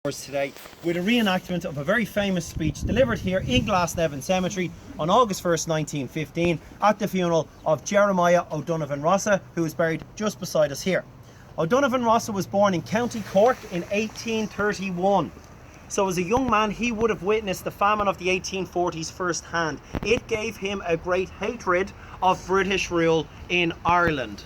Today with a reenactment of a very famous speech delivered here in Glasnevin Cemetery on August 1st, 1915 at the funeral of Jeremiah O'Donovan Rossa, who is buried just beside us here. O'Donovan Rossa was born in County Cork in 1831. So as a young man, he would have witnessed the famine of the 1840s firsthand. It gave him a great hatred of British rule in Ireland.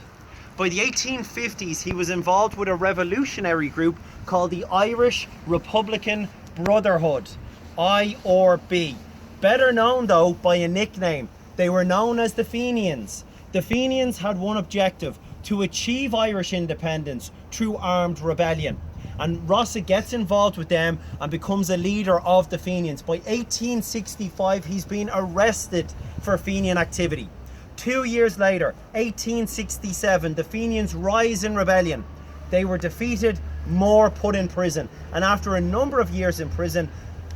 By the 1850s, he was involved with a revolutionary group called the Irish Republican Brotherhood, IRB. Better known though by a nickname. They were known as the Fenians. The Fenians had one objective: to achieve Irish independence through armed rebellion. And Rossa gets involved with them and becomes a leader of the Fenians. By 1865, he's been arrested for Fenian activity. 2 years later, 1867, the Fenians rise in rebellion. They were defeated, more put in prison. And after a number of years in prison,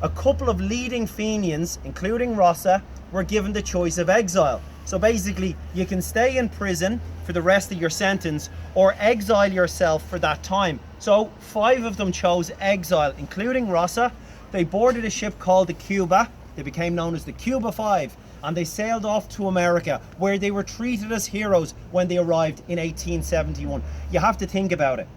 a couple of leading Fenians, including Rossa, were given the choice of exile. So basically, you can stay in prison for the rest of your sentence or exile yourself for that time. So 5 of them chose exile, including Rossa. They boarded a ship called the Cuba. They became known as the Cuba 5. And they sailed off to America, where they were treated as heroes when they arrived in 1871. You have to think about it.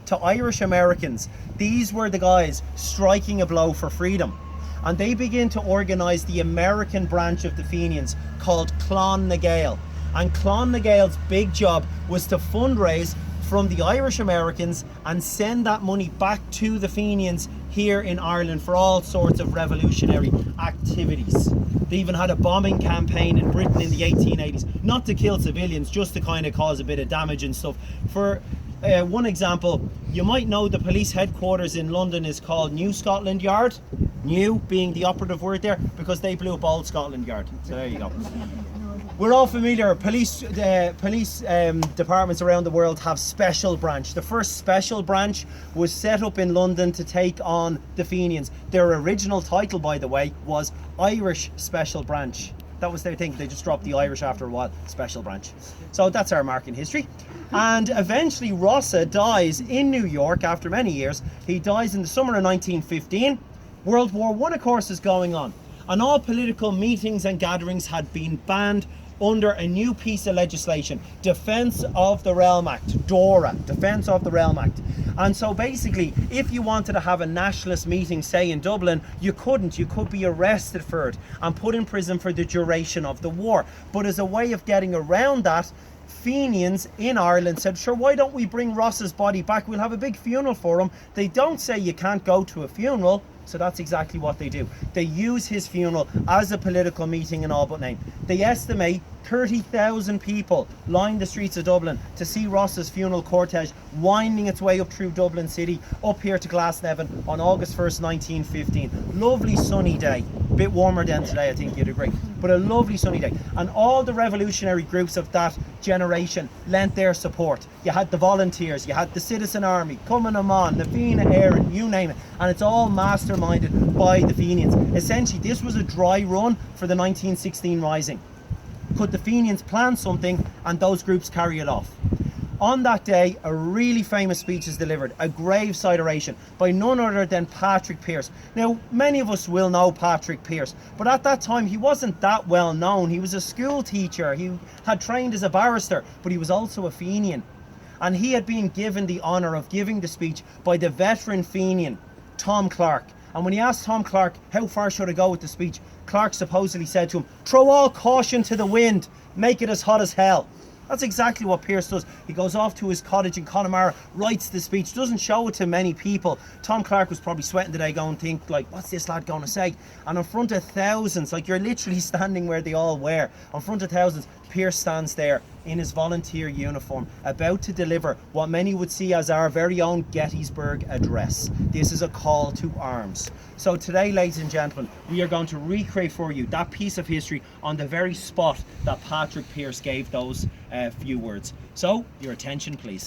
To Irish Americans, these were the guys striking a blow for freedom. And they begin to organise the American branch of the Fenians called Clan na Gael. And Clan na Gael's big job was to fundraise from the Irish Americans and send that money back to the Fenians here in Ireland for all sorts of revolutionary activities. They even had a bombing campaign in Britain in the 1880s, not to kill civilians, just to kind of cause a bit of damage and stuff. For one example, you might know the police headquarters in London is called New Scotland Yard. New being the operative word there, because they blew up Old Scotland Yard. So there you go. We're all familiar, police departments around the world have special branch. The first special branch was set up in London to take on the Fenians. Their original title, by the way, was Irish Special Branch. That was their thing. They just dropped the Irish after a while. Special branch. So that's our mark in history. And eventually Rossa dies in New York after many years. He dies in the summer of 1915. World War I, of course, is going on. And all political meetings and gatherings had been banned under a new piece of legislation, Defence of the Realm Act, DORA, Defence of the Realm Act. And so basically, if you wanted to have a nationalist meeting, say in Dublin, you couldn't. You could be arrested for it and put in prison for the duration of the war. But as a way of getting around that, Fenians in Ireland said, sure, why don't we bring Rossa's body back? We'll have a big funeral for him. They don't say you can't go to a funeral. So that's exactly what they do. They use his funeral as a political meeting in all but name. They estimate 30,000 people lined the streets of Dublin to see Rossa's funeral cortege winding its way up through Dublin City, up here to Glasnevin on August 1st, 1915. Lovely sunny day. A bit warmer than today, I think you'd agree. But a lovely sunny day. And all the revolutionary groups of that generation lent their support. You had the volunteers, you had the citizen army, Cumann na mBan, na Fianna Éireann, you name it. And it's all masterminded by the Fenians. Essentially, this was a dry run for the 1916 Rising. Could the Fenians plan something and those groups carry it off? On that day, a really famous speech is delivered, a graveside oration by none other than Patrick Pearse. Now, many of us will know Patrick Pearse, but at that time he wasn't that well known. He was a school teacher, he had trained as a barrister, but he was also a Fenian. And he had been given the honour of giving the speech by the veteran Fenian, Tom Clark. And when he asked Tom Clark, how far should I go with the speech? Clark supposedly said to him, throw all caution to the wind, make it as hot as hell. That's exactly what Pearse does. He goes off to his cottage in Connemara, writes the speech, doesn't show it to many people. Tom Clark was probably sweating today going, think like, what's this lad going to say? And in front of thousands, like you're literally standing where they all were, in front of thousands, Pearse stands there in his volunteer uniform, about to deliver what many would see as our very own Gettysburg Address. This is a call to arms. So today, ladies and gentlemen, we are going to recreate for you that piece of history on the very spot that Patrick Pearse gave those few words. So, your attention please.